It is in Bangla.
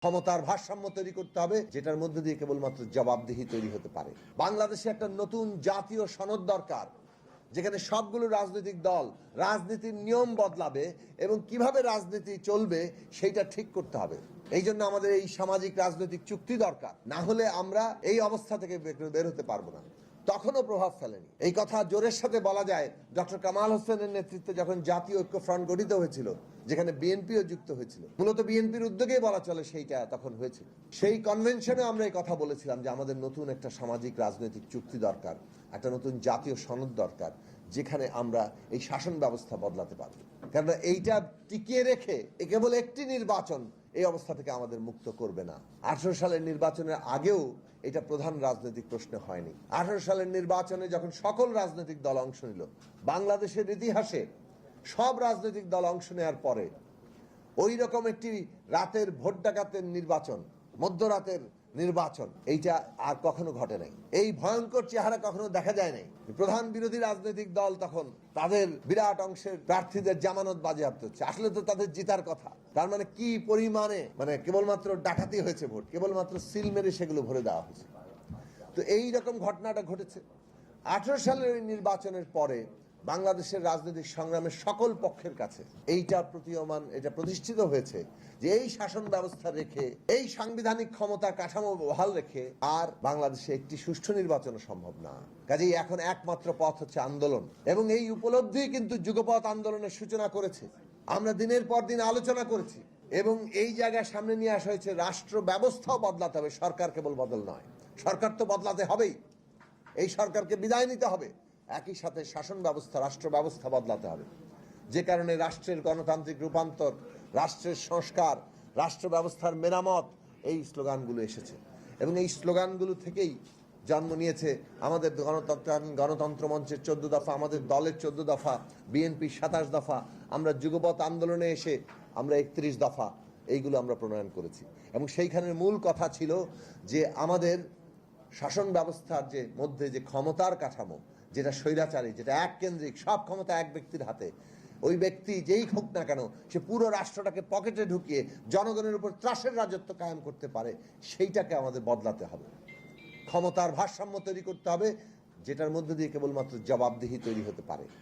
ক্ষমতার ভারসাম্য তৈরি করতে হবে, যেটার মধ্যে দিয়ে কেবলমাত্র জবাবদিহি তৈরি হতে পারে। বাংলাদেশে একটা নতুন জাতীয় সনদ দরকার, যেখানে সবগুলো রাজনৈতিক দল রাজনীতির নিয়ম বদলাবে এবং কিভাবে রাজনীতি চলবে সেইটা ঠিক করতে হবে। এই জন্য আমাদের এই সামাজিক রাজনৈতিক চুক্তি দরকার, না হলে আমরা এই অবস্থা থেকে বের হতে পারবো না। তখনও প্রভাব ফেলেনি। এই কথা জোরের সাথে বলা যায় ডক্টর কামাল হোসেনের নেতৃত্বে যখন জাতীয় ঐক্য ফ্রন্ট গঠিত হয়েছিল, যেখানে বিএনপিও যুক্ত হয়েছিল, মূলত বিএনপির উদ্যোগেই বলা চলে সেইটা তখন হয়েছিল। সেই কনভেনশনে আমরা এই কথা বলেছিলাম যে আমাদের নতুন একটা সামাজিক রাজনৈতিক চুক্তি দরকার, একটা নতুন জাতীয় সনদ দরকার, যেখানে আমরা এই শাসন ব্যবস্থা বদলাতে পারব। কারণ এইটা টিকিয়ে রেখে কেবল একটি নির্বাচন এই অবস্থা থেকে আমাদের মুক্ত করবে না। 18 সালের নির্বাচনের আগেও এটা প্রধান রাজনৈতিক প্রশ্ন হয়নি। 18 সালের নির্বাচনে যখন সকল রাজনৈতিক দল অংশ নিল, বাংলাদেশের ইতিহাসে সব রাজনৈতিক দল অংশ নেওয়ার পরে ওই রকম একটি রাতের ভোট ডাকাতের নির্বাচন, মধ্যরাতের নির্বাচন, এইটা আর কখনো ঘটে নাই। এই ভয়ঙ্কর চেহারা কখনো দেখা যায় নাই। প্রধান বিরোধী রাজনৈতিক দল তখন তাদের বিরাট অংশের প্রার্থীদের জামানত বাজেয়াপ্ত হচ্ছে। আসলে তো তাদের জিতার কথা। তার মানে কি পরিমাণে কেবলমাত্র ডাকাতি হয়েছে ভোট, কেবলমাত্র সিল মেরে সেগুলো ভরে দেওয়া হয়েছে। তো এই রকম ঘটনাটা ঘটেছে। 18 সালের নির্বাচনের পরে বাংলাদেশের রাজনৈতিক সংগ্রামের সকল পক্ষের কাছে এইটা প্রতীয়মান, এটা প্রতিষ্ঠিত হয়েছে যে এই শাসন ব্যবস্থা রেখে, এই সাংবিধানিক ক্ষমতা কাঠামো বহাল রেখে আর বাংলাদেশে একটি সুষ্ঠু নির্বাচন সম্ভব না। কাজেই এখন একমাত্র পথ হচ্ছে আন্দোলন, এবং এই উপলব্ধি কিন্তু যুগপৎ আন্দোলনের সূচনা করেছে। আমরা দিনের পর দিন আলোচনা করেছি এবং এই জায়গায় সামনে নিয়ে আসা হয়েছে রাষ্ট্র ব্যবস্থাও বদলাতে হবে, সরকার কেবল বদল নয়। সরকার তো বদলাতে হবেই, এই সরকারকে বিদায় নিতে হবে, একই সাথে শাসন ব্যবস্থা, রাষ্ট্র ব্যবস্থা বদলাতে হবে। যে কারণে রাষ্ট্রের গণতান্ত্রিক রূপান্তর, রাষ্ট্রের সংস্কার, রাষ্ট্র ব্যবস্থার মেরামত, এই স্লোগানগুলো এসেছে এবং এই স্লোগানগুলো থেকেই জন্ম নিয়েছে আমাদের গণতন্ত্র মঞ্চের 14 দফা, আমাদের দলের 14 দফা, বিএনপির 27 দফা। আমরা যুগপৎ আন্দোলনে এসে আমরা 31 দফা এইগুলো আমরা প্রণয়ন করেছি এবং সেইখানের মূল কথা ছিল যে আমাদের শাসন ব্যবস্থার যে মধ্যে যে ক্ষমতার কাঠামো, যেটা স্বৈরাচারী, যেটা এক কেন্দ্রিক, সব ক্ষমতা এক ব্যক্তির হাতে, ওই ব্যক্তি যেই হোক না কেন সে পুরো রাষ্ট্রটাকে পকেটে ঢুকিয়ে জনগণের উপর ত্রাসের রাজত্ব কায়েম করতে পারে, সেইটাকে আমাদের বদলাতে হবে। ক্ষমতার ভারসাম্য তৈরি করতে হবে, যেটার মধ্যে দিয়ে কেবলমাত্র জবাবদিহি তৈরি হতে পারে।